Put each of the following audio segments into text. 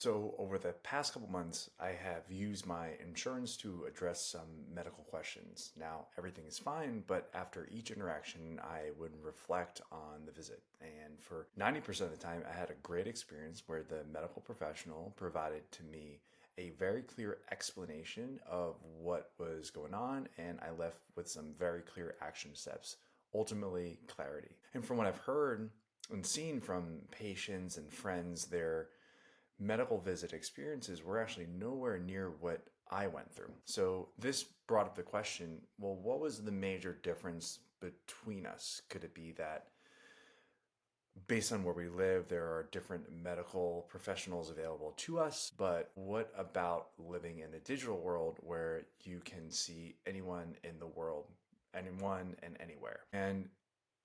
So, over the past couple months, I have used my insurance to address some medical questions. Now, everything is fine, but after each interaction, I would reflect on the visit. And for 90% of the time, I had a great experience where the medical professional provided to me a very clear explanation of what was going on, and I left with some very clear action steps. Ultimately, clarity. And from what I've heard and seen from patients and friends, their medical visit experiences were actually nowhere near what I went through. So this brought up the question, well, what was the major difference between us? Could it be that based on where we live, there are different medical professionals available to us, but what about living in a digital world where you can see anyone in the world, anyone and anywhere? And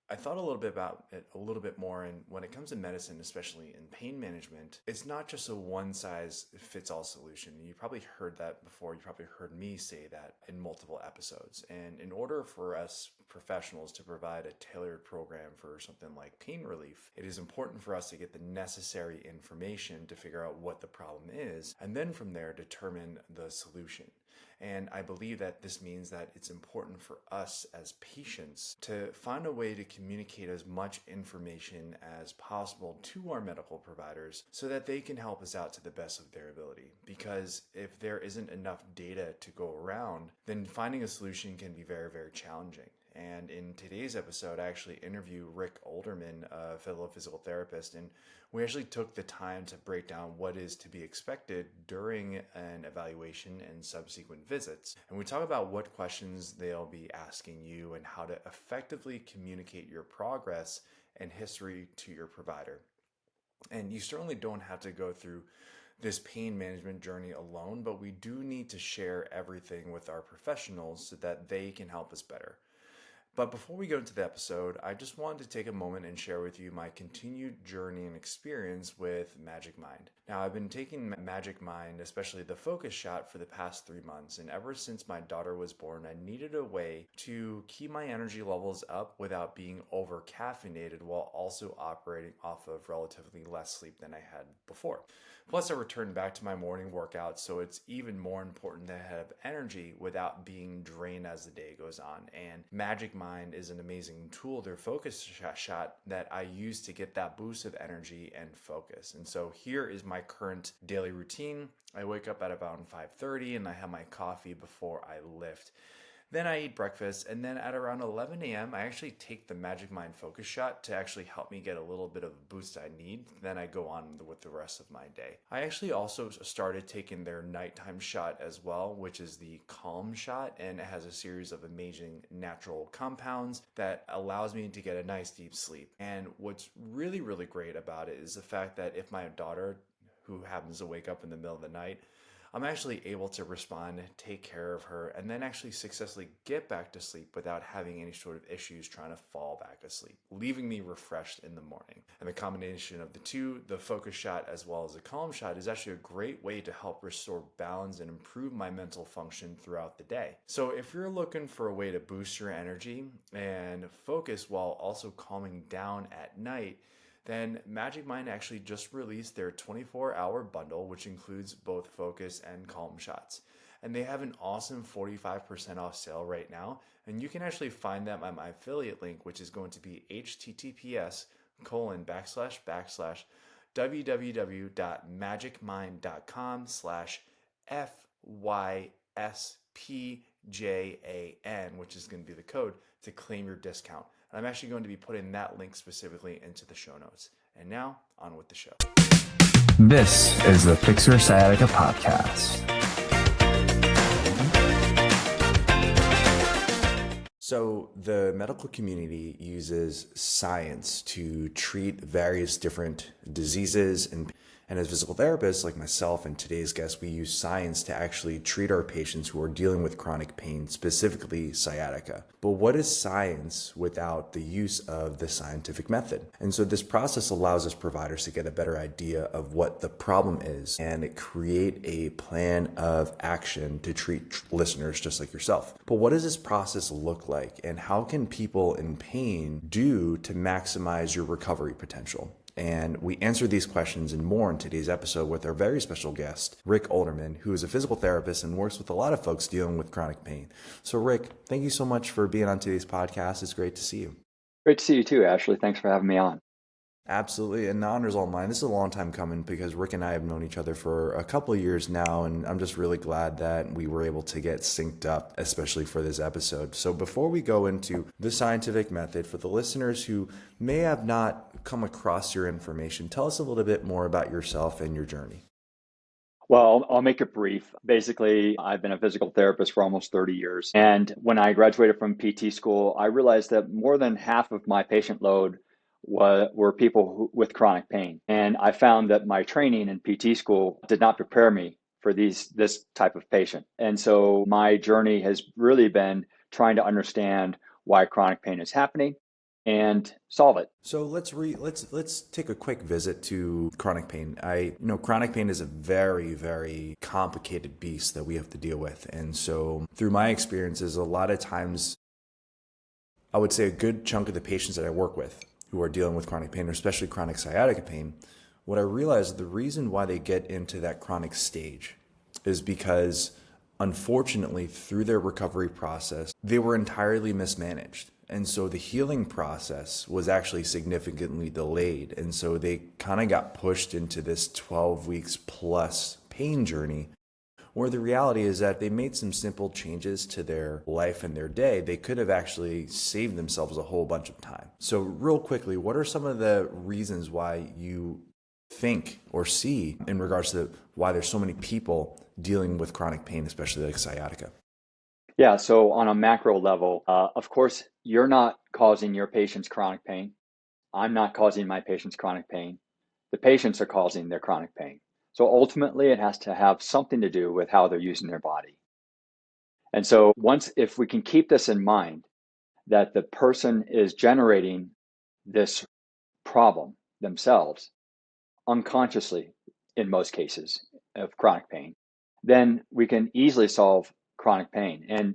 I thought a little bit about it a little bit more, and when it comes to medicine, especially in pain management, it's not just a one size fits all solution. You probably heard that before. You probably heard me say that in multiple episodes. And in order for us professionals to provide a tailored program for something like pain relief, it is important for us to get the necessary information to figure out what the problem is, and then from there determine the solution. And I believe that this means that it's important for us as patients to find a way to communicate as much information as possible to our medical providers so that they can help us out to the best of their ability. Because if there isn't enough data to go around, then finding a solution can be very, very challenging. And in today's episode, I actually interview Rick Olderman, a fellow physical therapist, and we actually took the time to break down what is to be expected during an evaluation and subsequent visits. And we talk about what questions they'll be asking you and how to effectively communicate your progress and history to your provider. And you certainly don't have to go through this pain management journey alone, but we do need to share everything with our professionals so that they can help us better. But before we go into the episode, I just wanted to take a moment and share with you my continued journey and experience with Magic Mind. Now, I've been taking Magic Mind, especially the focus shot, for the past 3 months. And ever since my daughter was born, I needed a way to keep my energy levels up without being over caffeinated while also operating off of relatively less sleep than I had before. Plus, I returned back to my morning workout, so it's even more important to have energy without being drained as the day goes on. And Magic Mind is an amazing tool, their focus shot, that I use to get that boost of energy and focus. And so here is my current daily routine. I wake up at about 5:30 and I have my coffee before I lift. Then I eat breakfast, and then at around 11 a.m., I actually take the Magic Mind Focus Shot to actually help me get a little bit of a boost I need. Then I go on with the rest of my day. I actually also started taking their nighttime shot as well, which is the Calm Shot, and it has a series of amazing natural compounds that allows me to get a nice deep sleep. And what's really, really great about it is the fact that if my daughter, who happens to wake up in the middle of the night, I'm actually able to respond, take care of her, and then actually successfully get back to sleep without having any sort of issues trying to fall back asleep, leaving me refreshed in the morning. And the combination of the two, the focus shot as well as the calm shot, is actually a great way to help restore balance and improve my mental function throughout the day. So if you're looking for a way to boost your energy and focus while also calming down at night, then Magic Mind actually just released their 24-hour bundle, which includes both focus and calm shots. And they have an awesome 45% off sale right now. And you can actually find them at my affiliate link, which is going to be https://www.magicmind.com/FYSPJAN, which is going to be the code to claim your discount. And I'm actually going to be putting that link specifically into the show notes. And now, on with the show. This is the Fix Your Sciatica podcast. So the medical community uses science to treat various different diseases, and as physical therapists like myself and today's guest, we use science to actually treat our patients who are dealing with chronic pain, specifically sciatica. But what is science without the use of the scientific method? And so this process allows us providers to get a better idea of what the problem is and create a plan of action to treat listeners just like yourself. But what does this process look like, and how can people in pain do to maximize your recovery potential? And we answer these questions and more in today's episode with our very special guest, Rick Olderman, who is a physical therapist and works with a lot of folks dealing with chronic pain. So Rick, thank you so much for being on today's podcast. It's great to see you. Great to see you too, Ashley. Thanks for having me on. Absolutely, and the honor's all mine. This is a long time coming because Rick and I have known each other for a couple of years now, and I'm just really glad that we were able to get synced up, especially for this episode. So before we go into the scientific method, for the listeners who may have not come across your information, tell us a little bit more about yourself and your journey. Well, I'll make it brief. Basically, I've been a physical therapist for almost 30 years. And when I graduated from PT school, I realized that more than half of my patient load were people with chronic pain. And I found that my training in PT school did not prepare me for this type of patient. And so my journey has really been trying to understand why chronic pain is happening and solve it. So let's take a quick visit to chronic pain. Chronic pain is a very, very complicated beast that we have to deal with. And so through my experiences, a lot of times, I would say a good chunk of the patients that I work with who are dealing with chronic pain, or especially chronic sciatica pain, what I realize is the reason why they get into that chronic stage is because, unfortunately, through their recovery process, they were entirely mismanaged. And so the healing process was actually significantly delayed. And so they kind of got pushed into this 12 weeks plus pain journey, where the reality is that they made some simple changes to their life and their day. They could have actually saved themselves a whole bunch of time. So real quickly, what are some of the reasons why you think or see in regards to why there's so many people dealing with chronic pain, especially like sciatica? Yeah, so on a macro level, of course, you're not causing your patients chronic pain. I'm not causing my patients chronic pain. The patients are causing their chronic pain. So ultimately, it has to have something to do with how they're using their body. And so if we can keep this in mind, that the person is generating this problem themselves unconsciously in most cases of chronic pain, then we can easily solve chronic pain. And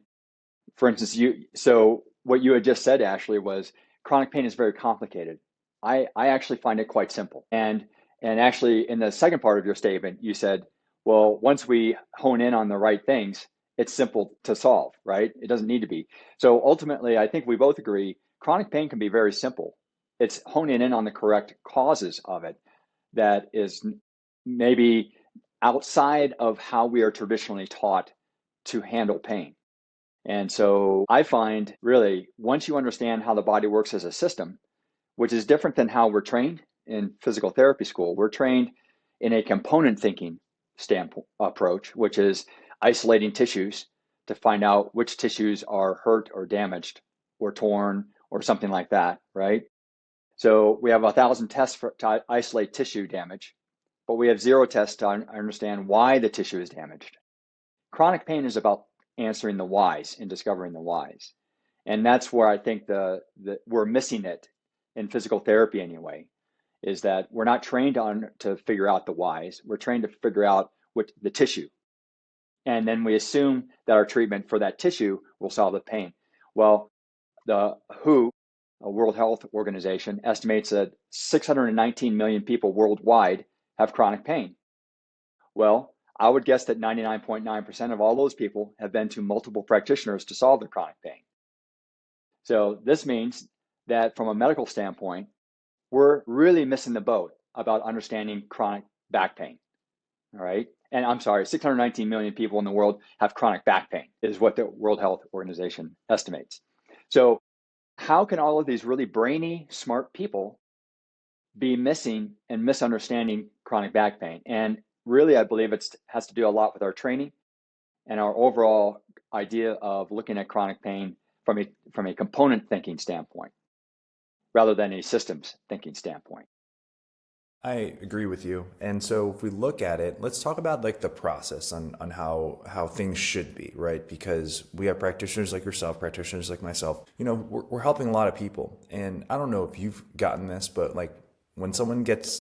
for instance, so what you had just said, Ashley, was chronic pain is very complicated. I actually find it quite simple. And actually, in the second part of your statement, you said, well, once we hone in on the right things, it's simple to solve, right? It doesn't need to be. So ultimately, I think we both agree, chronic pain can be very simple. It's honing in on the correct causes of it that is maybe outside of how we are traditionally taught to handle pain. And so I find really, once you understand how the body works as a system, which is different than how we're trained in physical therapy school, we're trained in a component thinking standpoint approach, which is isolating tissues to find out which tissues are hurt or damaged or torn or something like that, right? So we have 1,000 tests to isolate tissue damage, but we have 0 tests to understand why the tissue is damaged. Chronic pain is about answering the whys and discovering the whys. And that's where I think we're missing it in physical therapy anyway, is that we're not trained to figure out the whys. We're trained to figure out the tissue. And then we assume that our treatment for that tissue will solve the pain. Well, the WHO, World Health Organization, estimates that 619 million people worldwide have chronic pain. Well, I would guess that 99.9% of all those people have been to multiple practitioners to solve their chronic pain. So this means that from a medical standpoint, we're really missing the boat about understanding chronic back pain. All right. And I'm sorry, 619 million people in the world have chronic back pain, is what the World Health Organization estimates. So how can all of these really brainy, smart people be missing and misunderstanding chronic back pain? And really, I believe it has to do a lot with our training and our overall idea of looking at chronic pain from a component thinking standpoint rather than a systems thinking standpoint. I agree with you. And so if we look at it, let's talk about like the process on how things should be, right? Because we have practitioners like yourself, practitioners like myself, we're helping a lot of people. And I don't know if you've gotten this, but like when someone gets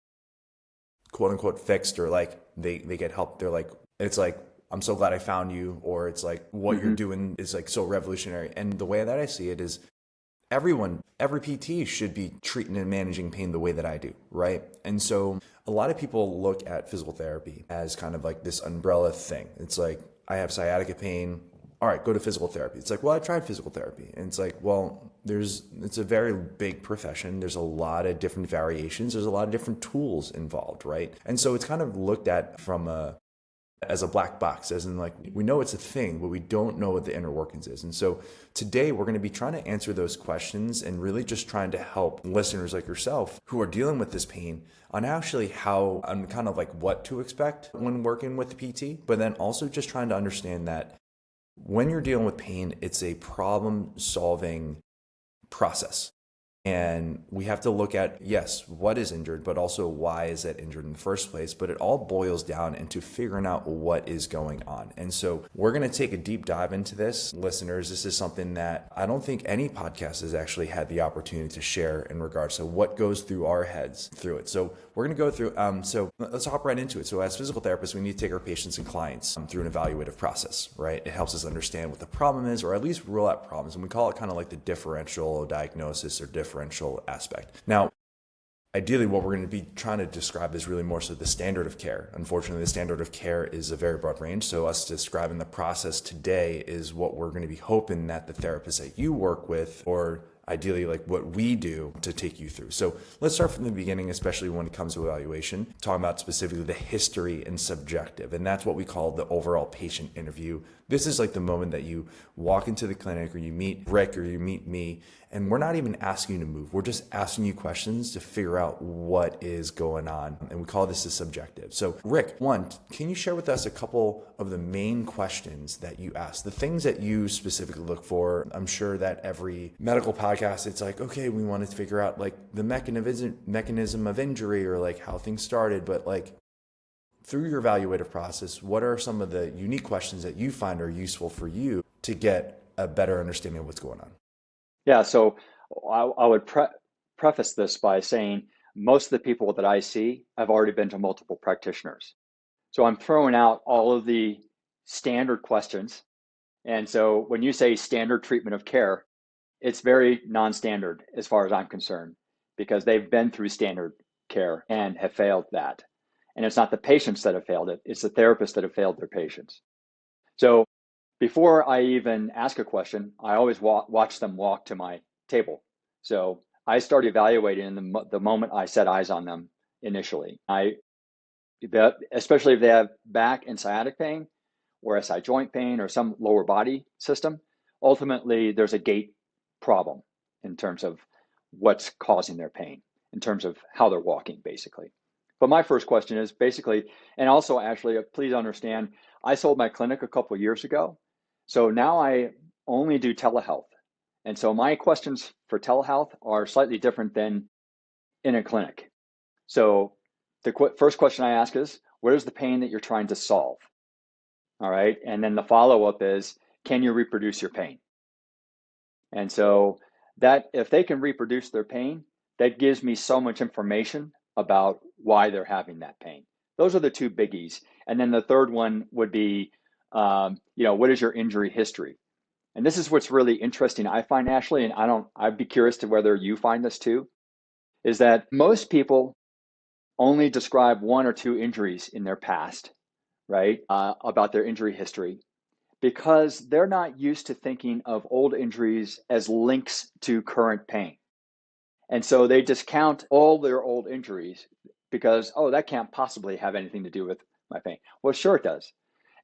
quote unquote fixed or like they get help, they're like, it's like, I'm so glad I found you, or it's like what you're doing is like so revolutionary. And the way that I see it is every PT should be treating and managing pain the way that I do, right? And so a lot of people look at physical therapy as kind of like this umbrella thing. It's like, I have sciatica pain. All right, go to physical therapy. It's like, well, I tried physical therapy. And it's like, well, it's a very big profession. There's a lot of different variations. There's a lot of different tools involved, right? And so it's kind of looked at as a black box, as in like, we know it's a thing, but we don't know what the inner workings is. And so today we're going to be trying to answer those questions and really just trying to help listeners like yourself who are dealing with this pain on actually on kind of like what to expect when working with the PT, but then also just trying to understand that when you're dealing with pain, it's a problem solving process. And we have to look at, yes, what is injured, but also why is that injured in the first place? But it all boils down into figuring out what is going on. And so we're going to take a deep dive into this. Listeners, this is something that I don't think any podcast has actually had the opportunity to share in regards to what goes through our heads through it. So we're going to go through, so let's hop right into it. So as physical therapists, we need to take our patients and clients through an evaluative process, right? It helps us understand what the problem is, or at least rule out problems. And we call it kind of like the differential diagnosis or differential aspect. Now, ideally, what we're going to be trying to describe is really more so the standard of care. Unfortunately, the standard of care is a very broad range. So us describing the process today is what we're going to be hoping that the therapists that you work with, or ideally like what we do, to take you through. So let's start from the beginning, especially when it comes to evaluation, talking about specifically the history and subjective. And that's what we call the overall patient interview. This is like the moment that you walk into the clinic, or you meet Rick, or you meet me, and we're not even asking you to move. We're just asking you questions to figure out what is going on. And we call this the subjective. So Rick, one, can you share with us a couple of the main questions that you ask, the things that you specifically look for? I'm sure that every medical podcast, it's like, okay, we want to figure out like the mechanism of injury, or like how things started. But like, through your evaluative process, what are some of the unique questions that you find are useful for you to get a better understanding of what's going on? Yeah, so I would preface this by saying most of the people that I see have already been to multiple practitioners. So I'm throwing out all of the standard questions. And so when you say standard treatment of care, it's very non-standard as far as I'm concerned, because they've been through standard care and have failed that. And it's not the patients that have failed it, it's the therapists that have failed their patients. So before I even ask a question, I always watch them walk to my table. So I start evaluating the moment I set eyes on them initially. Especially if they have back and sciatic pain, or SI joint pain, or some lower body system, ultimately there's a gait problem in terms of what's causing their pain, in terms of how they're walking, basically. But my first question is basically, and also actually, please understand, I sold my clinic a couple of years ago. So now I only do telehealth. And so my questions for telehealth are slightly different than in a clinic. So the first question I ask is, what is the pain that you're trying to solve? All right. And then the follow-up is, can you reproduce your pain? And so that if they can reproduce their pain, that gives me so much information about why they're having that pain. Those are the two biggies. And then the third one would be, what is your injury history? And this is what's really interesting, I find, Ashley, and I'd be curious to whether you find this too, is that most people only describe one or two injuries in their past, right, about their injury history, because they're not used to thinking of old injuries as links to current pain. And so they discount all their old injuries because, oh, that can't possibly have anything to do with my pain. Well, sure it does.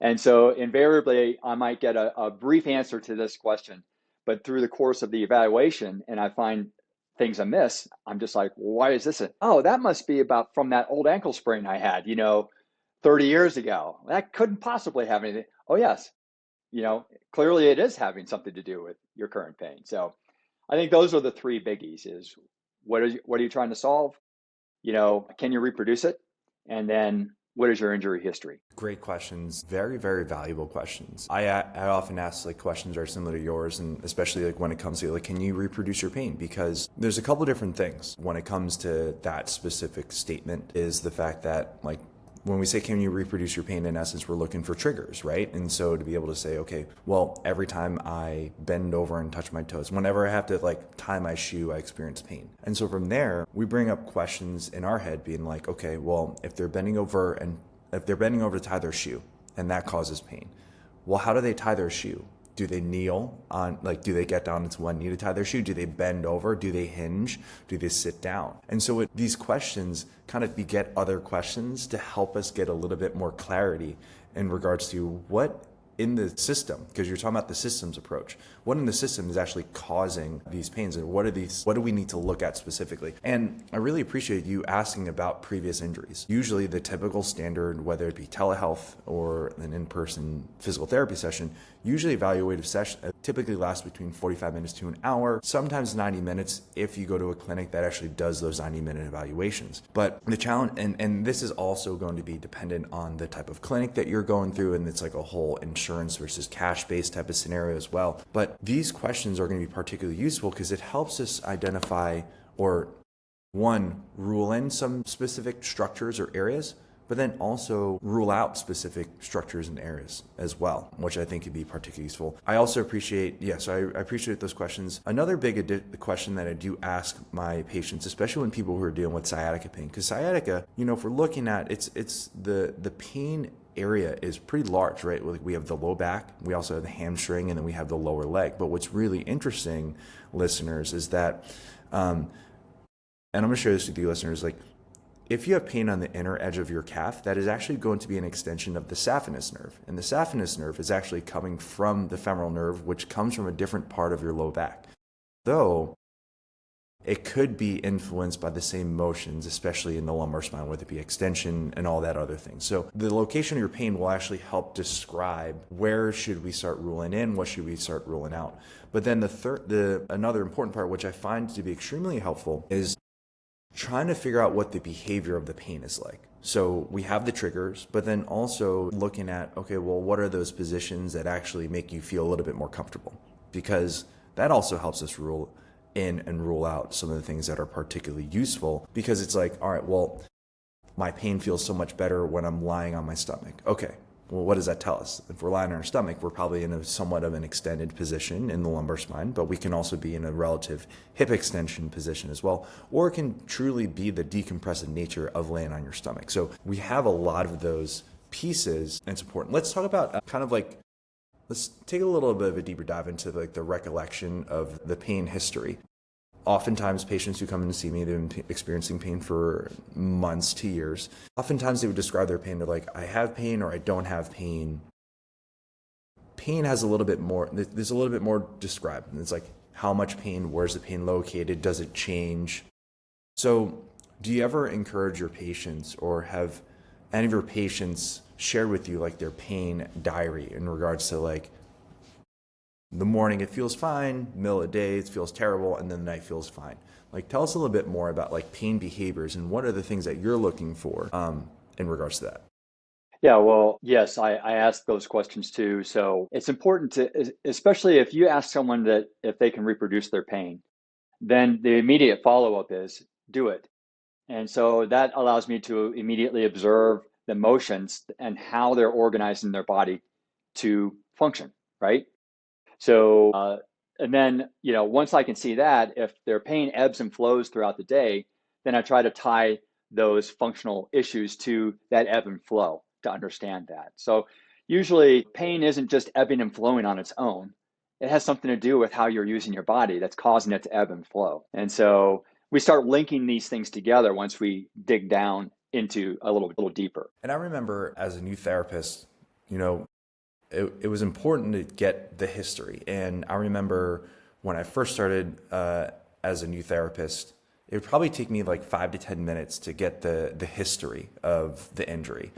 And so invariably, I might get a brief answer to this question, but through the course of the evaluation, and I find things amiss, I'm just like, well, why is this? Oh, that must be about from that old ankle sprain I had, 30 years ago. That couldn't possibly have anything. Oh, yes. Clearly it is having something to do with your current pain. So I think those are the three biggies: is what are you trying to solve? Can you reproduce it? And then what is your injury history? Great questions. Very, very valuable questions. I often ask like questions are similar to yours, and especially like when it comes to like, can you reproduce your pain? Because there's a couple different things when it comes to that specific statement. Is the fact that like when we say, can you reproduce your pain, in essence, we're looking for triggers, right? And so to be able to say, okay, well, every time I bend over and touch my toes, whenever I have to like tie my shoe, I experience pain. And so from there, we bring up questions in our head being like, okay, well, if they're bending over to tie their shoe and that causes pain, well, how do they tie their shoe? Do they kneel on, like, do they get down into one knee to tie their shoe? Do they bend over? Do they hinge? Do they sit down? And so these questions kind of beget other questions to help us get a little bit more clarity in regards to what in the system, because you're talking about the systems approach, what in the system is actually causing these pains, and what do we need to look at specifically? And I really appreciate you asking about previous injuries. Usually the typical standard, whether it be telehealth or an in-person physical therapy session, usually evaluative session typically lasts between 45 minutes to an hour, sometimes 90 minutes if you go to a clinic that actually does those 90-minute evaluations. But the challenge, and this is also going to be dependent on the type of clinic that you're going through, and it's like a whole insurance versus cash-based type of scenario as well. But these questions are going to be particularly useful because it helps us identify, or one, rule in some specific structures or areas, but then also rule out specific structures and areas as well, which I think could be particularly useful. I also appreciate, I appreciate those questions. Another big question that I do ask my patients, especially when people who are dealing with sciatica pain, because sciatica, if we're looking at it's the pain area is pretty large, right? We have the low back, we also have the hamstring, and then we have the lower leg. But what's really interesting, listeners, is that, and I'm going to share this with you, listeners, like, if you have pain on the inner edge of your calf, that is actually going to be an extension of the saphenous nerve. And the saphenous nerve is actually coming from the femoral nerve, which comes from a different part of your low back. Though it could be influenced by the same motions, especially in the lumbar spine, whether it be extension and all that other thing. So the location of your pain will actually help describe where should we start ruling in, what should we start ruling out. But then another important part, which I find to be extremely helpful, is trying to figure out what the behavior of the pain is like. So we have the triggers, but then also looking at, okay, well, what are those positions that actually make you feel a little bit more comfortable? Because that also helps us rule in and rule out some of the things that are particularly useful, because it's like, all right, well, my pain feels so much better when I'm lying on my stomach. Okay, well, what does that tell us? If we're lying on our stomach, we're probably in a somewhat of an extended position in the lumbar spine, but we can also be in a relative hip extension position as well, or it can truly be the decompressive nature of laying on your stomach. So we have a lot of those pieces, and it's important. Let's talk about let's take a little bit of a deeper dive into like the recollection of the pain history. Oftentimes, patients who come in to see me, they've been experiencing pain for months to years. Oftentimes, they would describe their pain. They're like, I have pain or I don't have pain. Pain has a little bit more, there's a little bit more described. And it's like, how much pain? Where's the pain located? Does it change? So do you ever encourage your patients, or have any of your patients shared with you like their pain diary in regards to like, the morning it feels fine, middle of the day it feels terrible, and then the night feels fine? Like, tell us a little bit more about like pain behaviors and what are the things that you're looking for in regards to that. Yeah, well, yes, I ask those questions too. So it's important to, especially if you ask someone that if they can reproduce their pain, then the immediate follow-up is do it. And so that allows me to immediately observe the motions and how they're organized in their body to function, right? So, and then, once I can see that, if their pain ebbs and flows throughout the day, then I try to tie those functional issues to that ebb and flow to understand that. So usually pain isn't just ebbing and flowing on its own. It has something to do with how you're using your body that's causing it to ebb and flow. And so we start linking these things together once we dig down into a little deeper. And I remember as a new therapist, it was important to get the history. And I remember when I first started as a new therapist, it would probably take me like 5 to 10 minutes to get the history of the injury.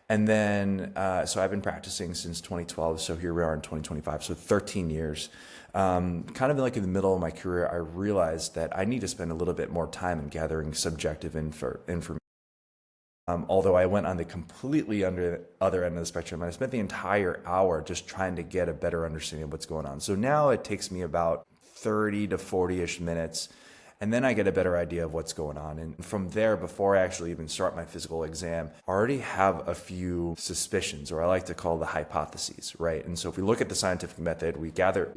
And then, so I've been practicing since 2012. So here we are in 2025. So 13 years. Kind of like in the middle of my career, I realized that I need to spend a little bit more time in gathering subjective information. Although I went on the completely other end of the spectrum, and I spent the entire hour just trying to get a better understanding of what's going on. So now it takes me about 30 to 40-ish minutes And then I get a better idea of what's going on. And from there, before I actually even start my physical exam, I already have a few suspicions, or I like to call the hypotheses, right? And so if we look at the scientific method, we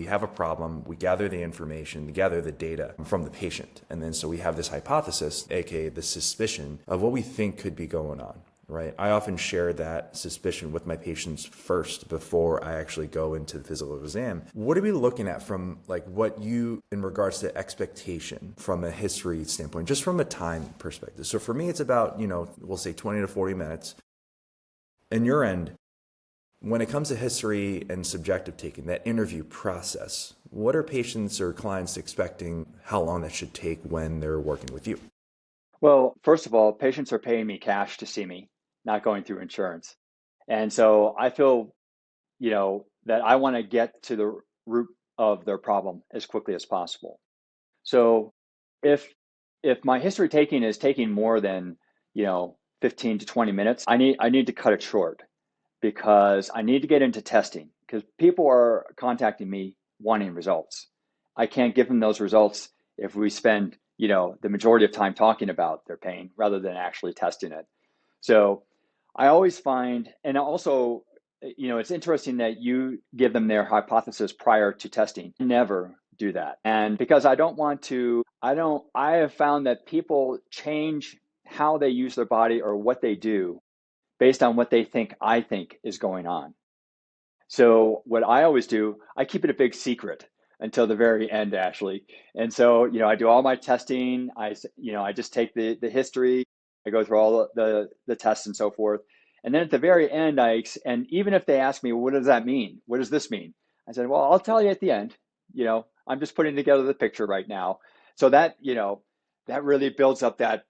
have a problem, we gather the information, we gather the data from the patient. And then so we have this hypothesis, aka the suspicion of what we think could be going on. Right. I often share that suspicion with my patients first before I actually go into the physical exam. What are we looking at from like what you, in regards to expectation from a history standpoint, just from a time perspective? So for me, it's about, we'll say 20 to 40 minutes. And your end, when it comes to history and subjective taking, that interview process, what are patients or clients expecting, how long that should take when they're working with you? Well, first of all, patients are paying me cash to see me, not going through insurance. And so I feel, that I want to get to the root of their problem as quickly as possible. So if my history taking is taking more than, 15 to 20 minutes, I need to cut it short because I need to get into testing because people are contacting me wanting results. I can't give them those results if we spend, the majority of time talking about their pain rather than actually testing it. So I always find, and also, it's interesting that you give them their hypothesis prior to testing. Never do that. And because I have found that people change how they use their body or what they do based on what they think I think is going on. So what I always do, I keep it a big secret until the very end, actually. And so, I do all my testing. I just take the history. I go through all the tests and so forth. And then at the very end, and even if they ask me, well, what does that mean? What does this mean? I said, well, I'll tell you at the end. I'm just putting together the picture right now. So that really builds up that,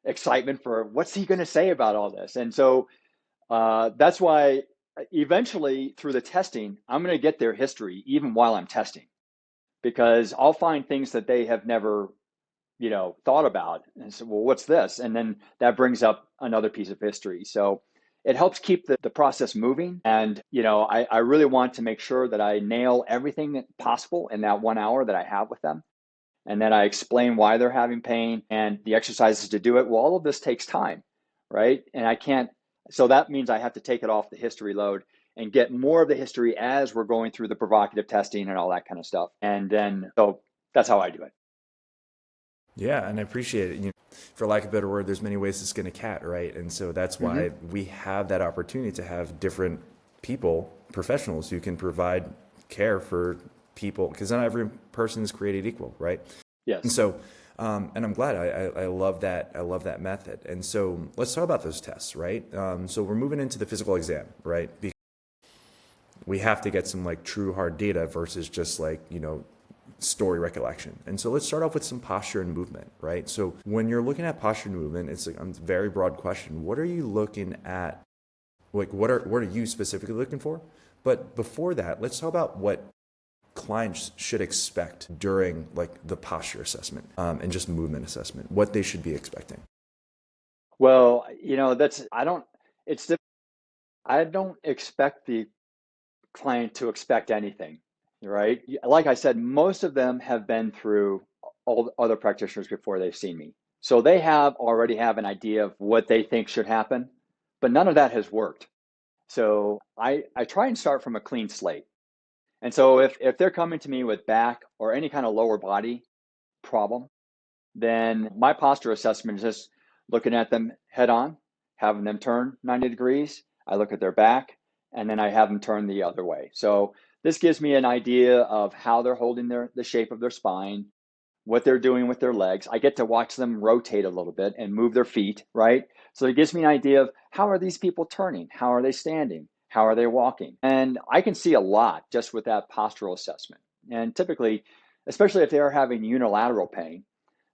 excitement for what's he going to say about all this. And so that's why eventually through the testing, I'm going to get their history even while I'm testing, because I'll find things that they have never, thought about. And so, well, what's this? And then that brings up another piece of history. So it helps keep the process moving. And, I really want to make sure that I nail everything possible in that 1 hour that I have with them. And then I explain why they're having pain and the exercises to do it. Well, all of this takes time, right? And I can't, so that means I have to take it off the history load and get more of the history as we're going through the provocative testing and all that kind of stuff. And then, so that's how I do it. Yeah, and I appreciate it. For lack of a better word, there's many ways to skin a cat, right? And so that's why we have that opportunity to have different people, professionals who can provide care for people, because not every person is created equal, right? Yes. And so, and I'm glad I love that. I love that method. And so let's talk about those tests, right? So we're moving into the physical exam, right? Because we have to get some like true hard data versus just like, story recollection. And so let's start off with some posture and movement, right? So when you're looking at posture and movement, it's like a very broad question. What are you looking at? Like, what are you specifically looking for? But before that, let's talk about what clients should expect during like the posture assessment and just movement assessment, what they should be expecting. Well, I don't expect the client to expect anything, right? Like I said, most of them have been through all the other practitioners before they've seen me. So they already have an idea of what they think should happen, but none of that has worked. So I try and start from a clean slate. And so if they're coming to me with back or any kind of lower body problem, then my posture assessment is just looking at them head on, having them turn 90 degrees. I look at their back, and then I have them turn the other way. So this gives me an idea of how they're holding the shape of their spine, what they're doing with their legs. I get to watch them rotate a little bit and move their feet, right? So it gives me an idea of how are these people turning? How are they standing? How are they walking? And I can see a lot just with that postural assessment. And typically, especially if they're having unilateral pain,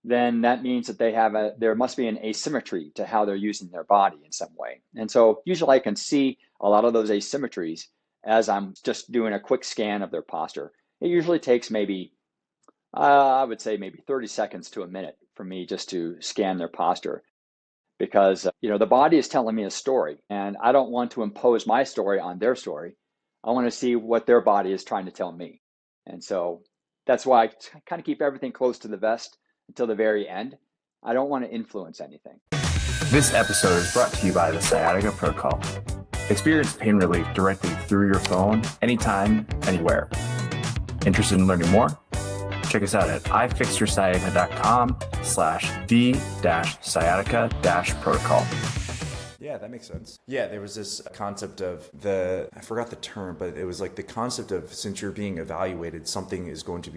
then that means that there must be an asymmetry to how they're using their body in some way. And so usually I can see a lot of those asymmetries as I'm just doing a quick scan of their posture. It usually takes maybe, I would say maybe 30 seconds to a minute for me just to scan their posture, because the body is telling me a story and I don't want to impose my story on their story. I want to see what their body is trying to tell me. And so that's why I kind of keep everything close to the vest until the very end. I don't want to influence anything. This episode is brought to you by the Sciatica Protocol. Experience pain relief directly through your phone, anytime, anywhere. Interested in learning more? Check us out at ifixyoursciatica.com/the-sciatica-protocol. Yeah, that makes sense. Yeah, there was this concept of I forgot the term, but it was like the concept of, since you're being evaluated, something's going to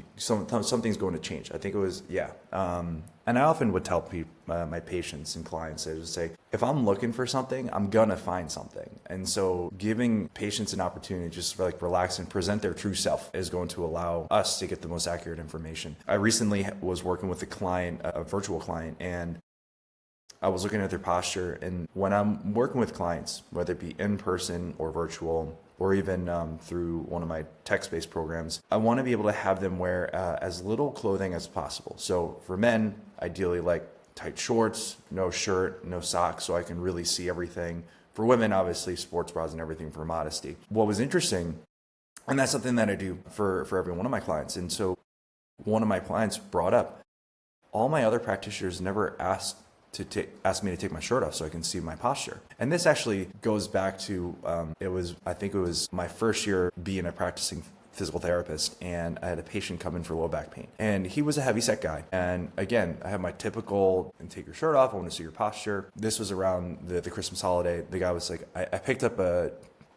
change. I think it was, yeah. And I often would tell my patients and clients, I would say, if I'm looking for something, I'm going to find something. And so giving patients an opportunity to just like relax and present their true self is going to allow us to get the most accurate information. I recently was working with a client, a virtual client, and I was looking at their posture. And when I'm working with clients, whether it be in person or virtual, or even through one of my text-based programs, I want to be able to have them wear as little clothing as possible. So for men, ideally like tight shorts, no shirt, no socks, so I can really see everything. For women, obviously sports bras and everything for modesty. What was interesting, and that's something that I do for every one of my clients. And so one of my clients brought up, all my other practitioners never asked me to take my shirt off so I can see my posture. And this actually goes back to, I think it was my first year being a practicing physical therapist, and I had a patient come in for low back pain. And he was a heavyset guy. And again, I have my typical, and take your shirt off, I want to see your posture. This was around the Christmas holiday. The guy was like, I picked up a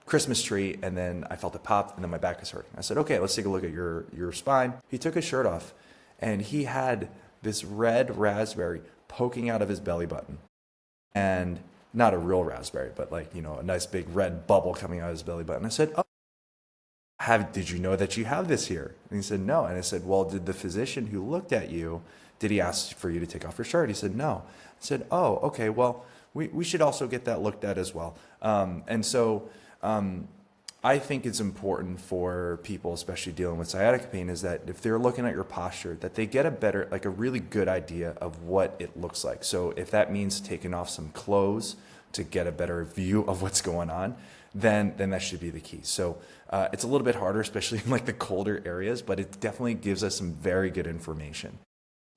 Christmas tree and then I felt it pop and then my back is hurting. I said, okay, let's take a look at your spine. He took his shirt off and he had this red raspberry poking out of his belly button, and not a real raspberry, but like, a nice big red bubble coming out of his belly button. I said, oh, did you know that you have this here? And he said, no. And I said, well, did the physician who looked at you, did he ask for you to take off your shirt? He said, no. I said, oh, okay, well, we should also get that looked at as well. And so I think it's important for people, especially dealing with sciatica pain, is that if they're looking at your posture, that they get a really good idea of what it looks like. So if that means taking off some clothes to get a better view of what's going on, then that should be the key. So it's a little bit harder, especially in like the colder areas, but it definitely gives us some very good information.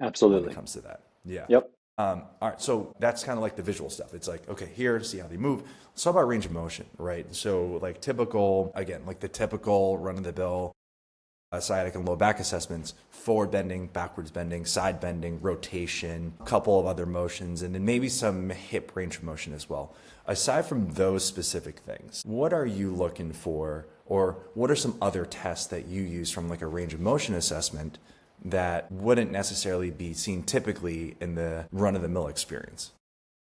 Absolutely. When it comes to that. Yeah. Yep. All right, so that's kind of like the visual stuff. It's like, okay, here, see how they move. Let's talk about range of motion, right? So like the typical run-of-the-mill sciatic and low back assessments: forward bending, backwards bending, side bending, rotation, a couple of other motions, and then maybe some hip range of motion as well. Aside from those specific things, what are you looking for, or what are some other tests that you use from like a range of motion assessment that wouldn't necessarily be seen typically in the run-of-the-mill experience?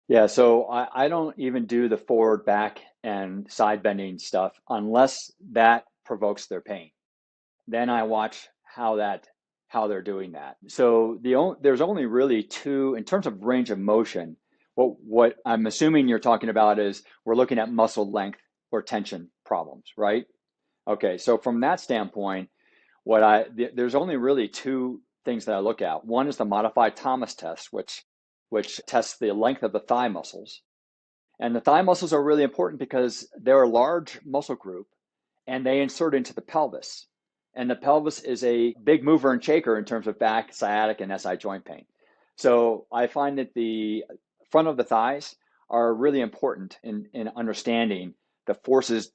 Yeah, so I don't even do the forward, back, and side bending stuff unless that provokes their pain. Then I watch how they're doing that. So there's only really two in terms of range of motion. What I'm assuming you're talking about is we're looking at muscle length or tension problems, right? Okay, so from that standpoint, there's only really two things that I look at. One is the modified Thomas test, which tests the length of the thigh muscles. And the thigh muscles are really important because they're a large muscle group and they insert into the pelvis. And the pelvis is a big mover and shaker in terms of back, sciatic, and SI joint pain. So I find that the front of the thighs are really important in understanding the forces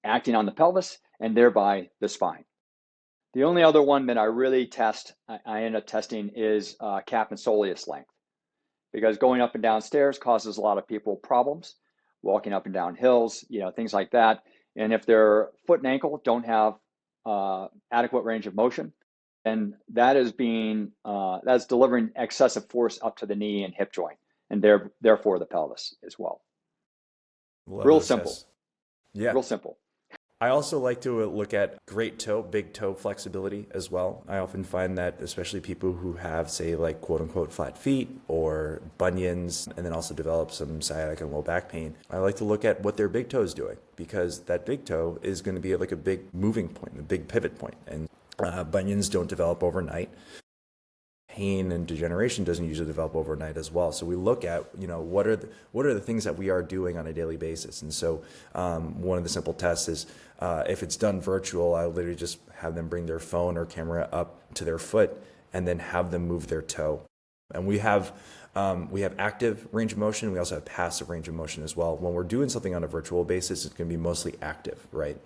acting on the pelvis and thereby the spine. The only other one that I really test, I end up testing, is calf and soleus length, because going up and down stairs causes a lot of people problems, walking up and down hills, things like that. And if their foot and ankle don't have adequate range of motion, then that's delivering excessive force up to the knee and hip joint, and therefore the pelvis as well. Real simple. Yeah. Real simple. I also like to look at big toe flexibility as well. I often find that especially people who have, say, like quote unquote flat feet or bunions, and then also develop some sciatic and low back pain, I like to look at what their big toe is doing, because that big toe is going to be like a big moving point, a big pivot point. And bunions don't develop overnight. Pain and degeneration doesn't usually develop overnight as well. So we look at, what are the things that we are doing on a daily basis. And so one of the simple tests is, if it's done virtual, I literally just have them bring their phone or camera up to their foot and then have them move their toe. And we have active range of motion. We also have passive range of motion as well. When we're doing something on a virtual basis, it's going to be mostly active, right?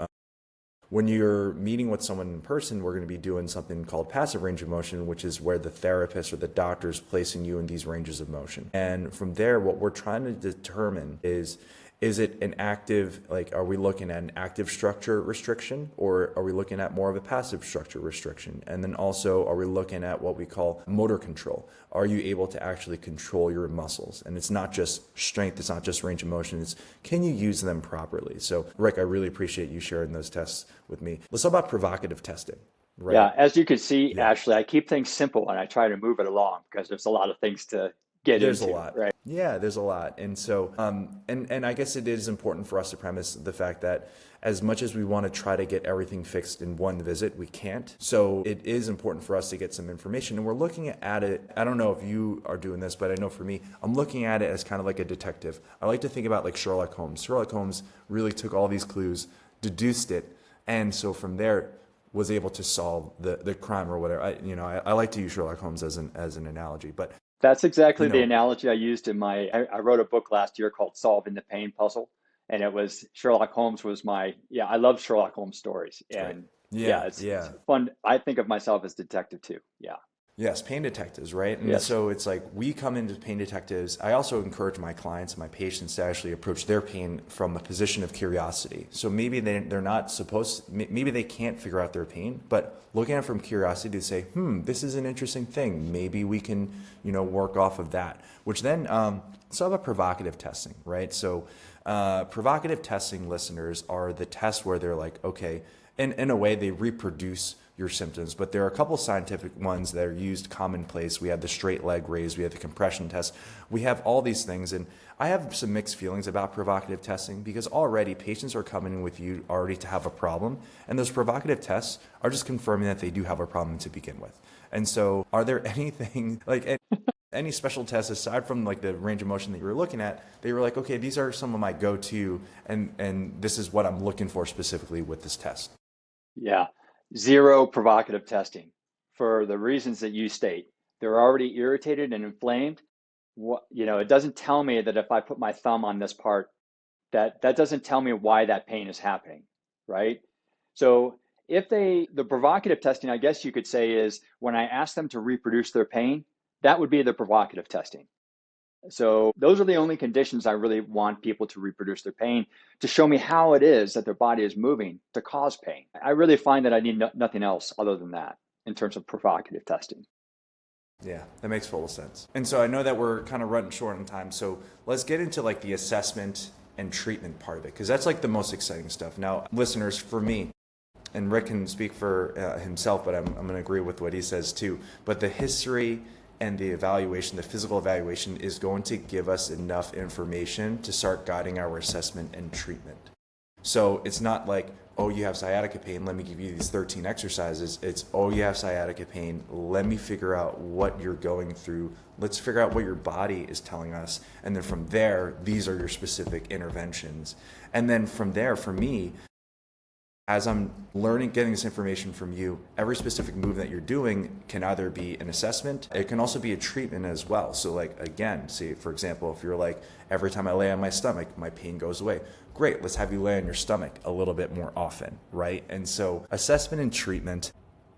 When you're meeting with someone in person, we're going to be doing something called passive range of motion, which is where the therapist or the doctor is placing you in these ranges of motion. And from there, what we're trying to determine is it an active, like, are we looking at an active structure restriction, or are we looking at more of a passive structure restriction? And then also, are we looking at what we call motor control? Are you able to actually control your muscles? And it's not just strength, it's not just range of motion, it's can you use them properly? So Rick, I really appreciate you sharing those tests with me. Let's talk about provocative testing. Right. Yeah, as you can see, Ashley, I keep things simple and I try to move it along because there's a lot of things to get There's into, a lot. right? Yeah, there's a lot. And so, and I guess it is important for us to premise the fact that as much as we want to try to get everything fixed in one visit, we can't. So it is important for us to get some information. And we're looking at it, I don't know if you are doing this, but I know for me, I'm looking at it as kind of like a detective. I like to think about like Sherlock Holmes. Sherlock Holmes really took all these clues, deduced it, and so from there was able to solve the crime or whatever. I like to use Sherlock Holmes as an analogy, but That's exactly the analogy I used in I wrote a book last year called Solving the Pain Puzzle. And it was Sherlock Holmes was I love Sherlock Holmes stories. And it's fun. I think of myself as detective too. Yeah. Yes, pain detectives, right? And Yes. so it's like we come into pain detectives. I also encourage my clients and my patients to actually approach their pain from a position of curiosity. So maybe they're not maybe they can't figure out their pain, but looking at it from curiosity to say, this is an interesting thing. Maybe we can, work off of that. Which then, let's talk about provocative testing, right? So provocative testing, listeners, are the tests where they're like, okay, in a way they reproduce your symptoms, but there are a couple scientific ones that are used commonplace. We have the straight leg raise, we have the compression test, we have all these things. And I have some mixed feelings about provocative testing because already patients are coming in with you already to have a problem, and those provocative tests are just confirming that they do have a problem to begin with. And so are there anything like any special tests aside from like the range of motion that you were looking at, they were like, okay, these are some of my go-to, and this is what I'm looking for specifically with this test? Yeah. Zero provocative testing for the reasons that you state. They're already irritated and inflamed. It doesn't tell me that if I put my thumb on this part, that doesn't tell me why that pain is happening, right? So the provocative testing, I guess you could say, is when I ask them to reproduce their pain, that would be the provocative testing. So those are the only conditions I really want people to reproduce their pain, to show me how it is that their body is moving to cause pain. I really find that I need nothing else other than that in terms of provocative testing. Yeah, that makes total sense. And so I know that we're kind of running short on time, so let's get into like the assessment and treatment part of it, because that's like the most exciting stuff. Now, listeners, for me, and Rick can speak for himself, but I'm going to agree with what he says too, but the history and the evaluation, the physical evaluation, is going to give us enough information to start guiding our assessment and treatment. So it's not like, oh, you have sciatica pain, let me give you these 13 exercises. It's, oh, you have sciatica pain, let me figure out what you're going through. Let's figure out what your body is telling us. And then from there, these are your specific interventions. And then from there, for me, as I'm getting this information from you, every specific move that you're doing can either be an assessment, it can also be a treatment as well. So like, again, say, for example, if you're like, every time I lay on my stomach, my pain goes away. Great, let's have you lay on your stomach a little bit more often, right? And so assessment and treatment,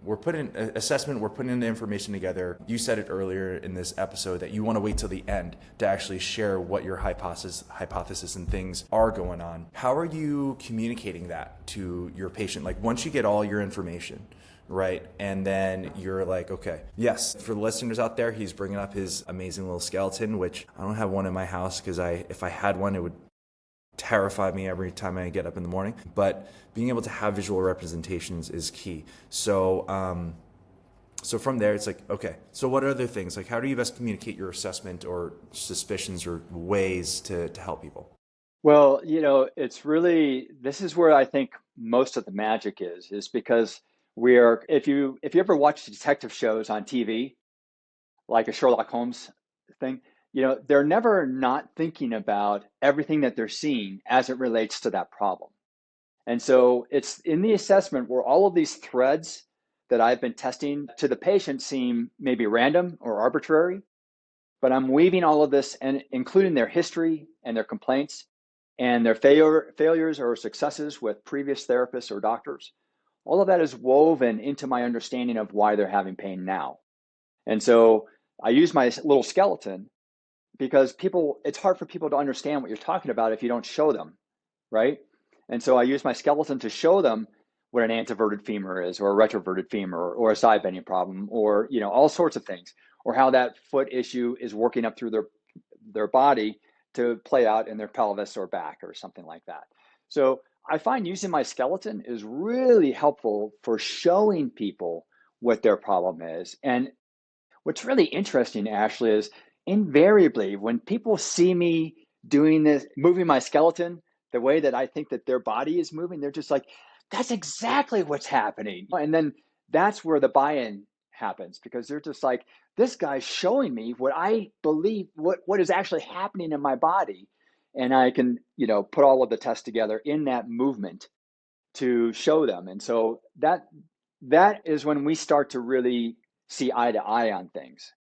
we're putting the information together. You said it earlier in this episode that you want to wait till the end to actually share what your hypothesis and things are going on. How are you communicating that to your patient? Like once you get all your information, right? And then you're like, okay, yes, for the listeners out there, he's bringing up his amazing little skeleton, which I don't have one in my house because if I had one, it would terrify me every time I get up in the morning. But being able to have visual representations is key. So so from there, it's like, okay, so what are other things? Like, how do you best communicate your assessment or suspicions or ways to help people? Well, it's really, this is where I think most of the magic is because if you ever watch detective shows on TV, like a Sherlock Holmes thing, they're never not thinking about everything that they're seeing as it relates to that problem. And so it's in the assessment where all of these threads that I've been testing to the patient seem maybe random or arbitrary, but I'm weaving all of this and including their history and their complaints and their failures or successes with previous therapists or doctors. All of that is woven into my understanding of why they're having pain now. And so I use my little skeleton because it's hard for people to understand what you're talking about if you don't show them, right? And so I use my skeleton to show them what an anteverted femur is, or a retroverted femur, or a side bending problem, or all sorts of things, or how that foot issue is working up through their body to play out in their pelvis or back or something like that. So I find using my skeleton is really helpful for showing people what their problem is. And what's really interesting, Ashley, is invariably when people see me doing this, moving my skeleton the way that I think that their body is moving, they're just like, that's exactly what's happening. And then that's where the buy-in happens, because they're just like, this guy's showing me what I believe, what is actually happening in my body. And I can, put all of the tests together in that movement to show them. And so that is when we start to really see eye to eye on things.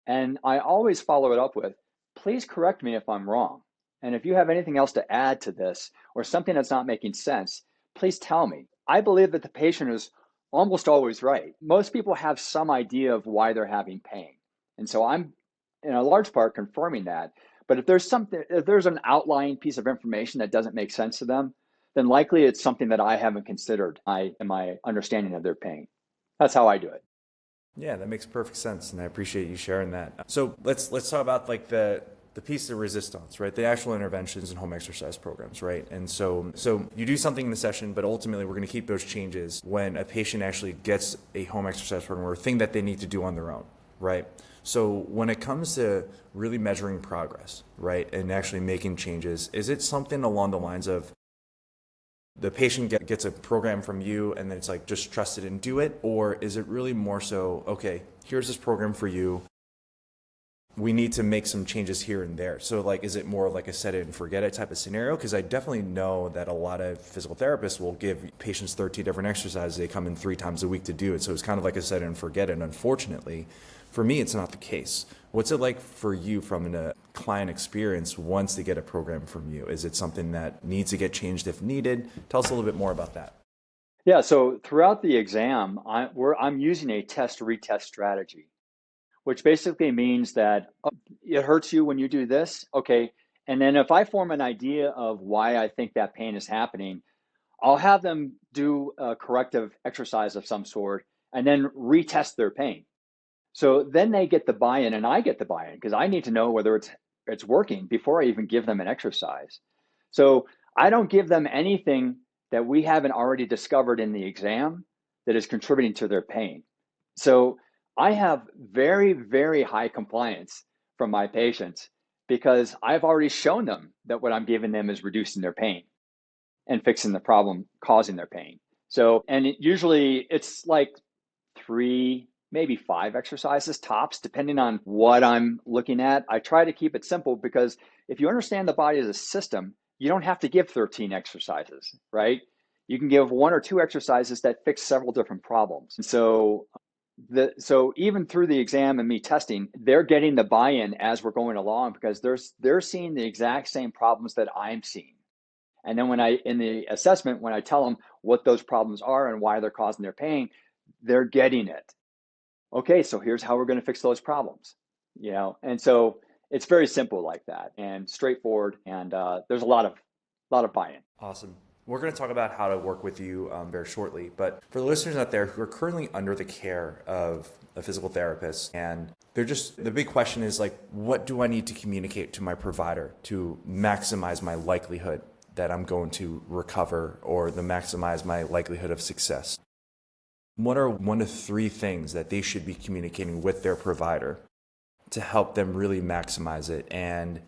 And I always follow it up with, please correct me if I'm wrong. And if you have anything else to add to this or something that's not making sense, please tell me. I believe that the patient is almost always right. Most people have some idea of why they're having pain. And so I'm in a large part confirming that. But if there's an outlying piece of information that doesn't make sense to them, then likely it's something that I haven't considered in my understanding of their pain. That's how I do it. Yeah, that makes perfect sense, and I appreciate you sharing that. So let's talk about like the piece of resistance, right? The actual interventions and home exercise programs, right? And so you do something in the session, but ultimately we're going to keep those changes when a patient actually gets a home exercise program or a thing that they need to do on their own, right? So when it comes to really measuring progress, right, and actually making changes, is it something along the lines of the patient gets a program from you and then it's like, just trust it and do it? Or is it really more so, okay, here's this program for you. We need to make some changes here and there. So like, is it more like a set it and forget it type of scenario? Because I definitely know that a lot of physical therapists will give patients 13 different exercises. They come in 3 times a week to do it. So it's kind of like a set it and forget it. And unfortunately, for me, it's not the case. What's it like for you from a client experience once they get a program from you? Is it something that needs to get changed if needed? Tell us a little bit more about that. Yeah, so throughout the exam, I'm using a test-retest strategy, which basically means that it hurts you when you do this, okay, and then if I form an idea of why I think that pain is happening, I'll have them do a corrective exercise of some sort and then retest their pain. So then they get the buy-in and I get the buy-in because I need to know whether it's working before I even give them an exercise. So I don't give them anything that we haven't already discovered in the exam that is contributing to their pain. So I have very, very high compliance from my patients because I've already shown them that what I'm giving them is reducing their pain and fixing the problem causing their pain. So, and usually it's like 3, maybe 5 exercises tops, depending on what I'm looking at. I try to keep it simple because if you understand the body as a system, you don't have to give 13 exercises, right? You can give 1 or 2 exercises that fix several different problems. And so even through the exam and me testing, they're getting the buy-in as we're going along because they're seeing the exact same problems that I'm seeing. And then in the assessment, when I tell them what those problems are and why they're causing their pain, they're getting it. Okay, so here's how we're going to fix those problems, and so it's very simple like that and straightforward, and there's a lot of buy-in. Awesome. We're going to talk about how to work with you very shortly, but for the listeners out there who are currently under the care of a physical therapist, and the big question is like, what do I need to communicate to my provider to maximize my likelihood that I'm going to recover or to maximize my likelihood of success? What are 1 to 3 things that they should be communicating with their provider to help them really maximize it? And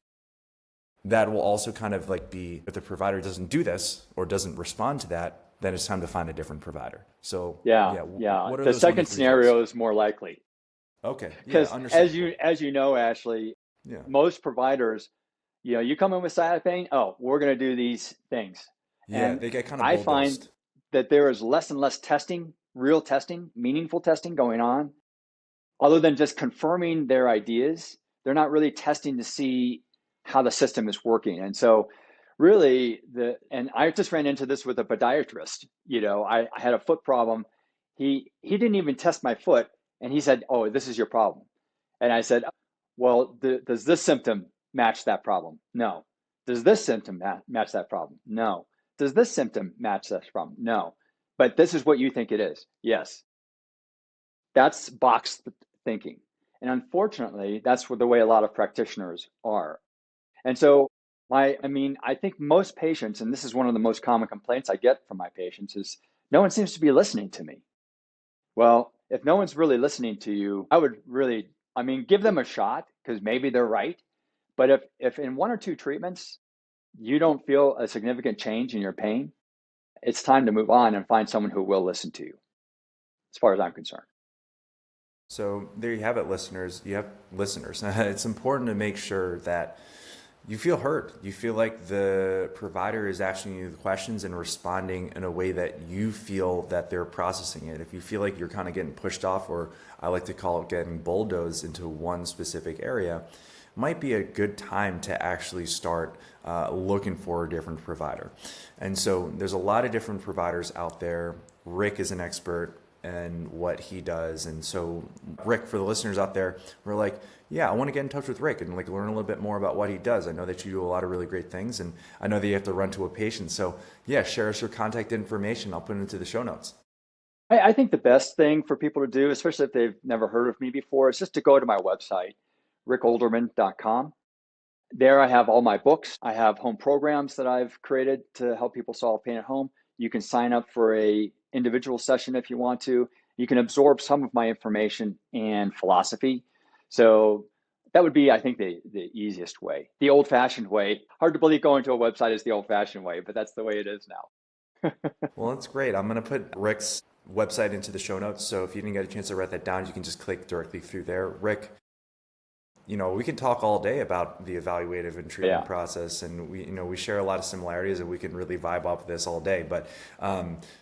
that will also kind of like be, if the provider doesn't do this or doesn't respond to that, then it's time to find a different provider. So yeah. What are the those second scenario things? is more likely. Okay. Because Yeah, as you know, Ashley, yeah. most providers, you come in with sciatic pain, oh, we're going to do these things. Yeah, And they get kind of I find bulldozed. that there is less and less testing real testing, meaningful testing going on. Other than just confirming their ideas, they're not really testing to see how the system is working. And so really and I just ran into this with a podiatrist. I had a foot problem. He didn't even test my foot, and he said, "Oh, this is your problem." And I said, "Well, does this symptom match that problem?" No. Does this symptom match that problem? No. Does this symptom match that problem? No. But this is what you think it is. Yes. That's box thinking. And unfortunately, that's the way a lot of practitioners are. And so I think most patients, and this is one of the most common complaints I get from my patients, is no one seems to be listening to me. Well, if no one's really listening to you, I would really, give them a shot, because maybe they're right. But if in 1 or 2 treatments, you don't feel a significant change in your pain, it's time to move on and find someone who will listen to you, as far as I'm concerned. So there you have it, listeners. You have listeners. It's important to make sure that you feel heard. You feel like the provider is asking you the questions and responding in a way that you feel that they're processing it. If you feel like you're kind of getting pushed off, or I like to call it getting bulldozed into one specific area, might be a good time to actually start looking for a different provider. And so there's a lot of different providers out there. Rick is an expert and what he does. And so Rick, for the listeners out there, we're like, yeah, I want to get in touch with Rick and learn a little bit more about what he does. I know that you do a lot of really great things, and I know that you have to run to a patient. So yeah, share us your contact information. I'll put it into the show notes. I think the best thing for people to do, especially if they've never heard of me before, is just to go to my website, rickolderman.com. There I have all my books. I have home programs that I've created to help people solve pain at home. You can sign up for a individual session if you want to. You can absorb some of my information and philosophy. So that would be, I think, the easiest way. The old-fashioned way. Hard to believe going to a website is the old-fashioned way, but that's the way it is now. Well, that's great. I'm going to put Rick's website into the show notes. So if you didn't get a chance to write that down, you can just click directly through there. Rick, we can talk all day about the evaluative and treatment process, and we share a lot of similarities, and we can really vibe off this all day. But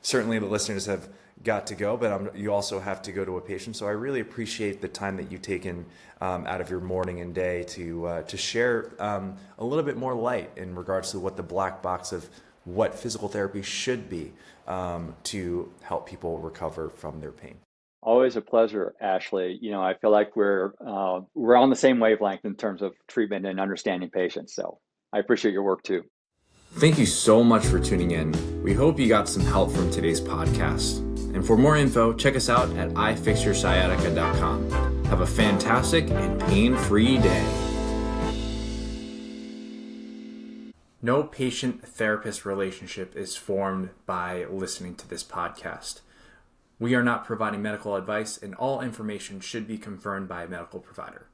certainly the listeners have got to go, but you also have to go to a patient. So I really appreciate the time that you've taken out of your morning and day to share a little bit more light in regards to what the black box of what physical therapy should be to help people recover from their pain. Always a pleasure, Ashley. I feel like we're on the same wavelength in terms of treatment and understanding patients. So I appreciate your work too. Thank you so much for tuning in. We hope you got some help from today's podcast. And for more info, check us out at ifixyoursciatica.com. Have a fantastic and pain-free day. No patient-therapist relationship is formed by listening to this podcast. We are not providing medical advice, and all information should be confirmed by a medical provider.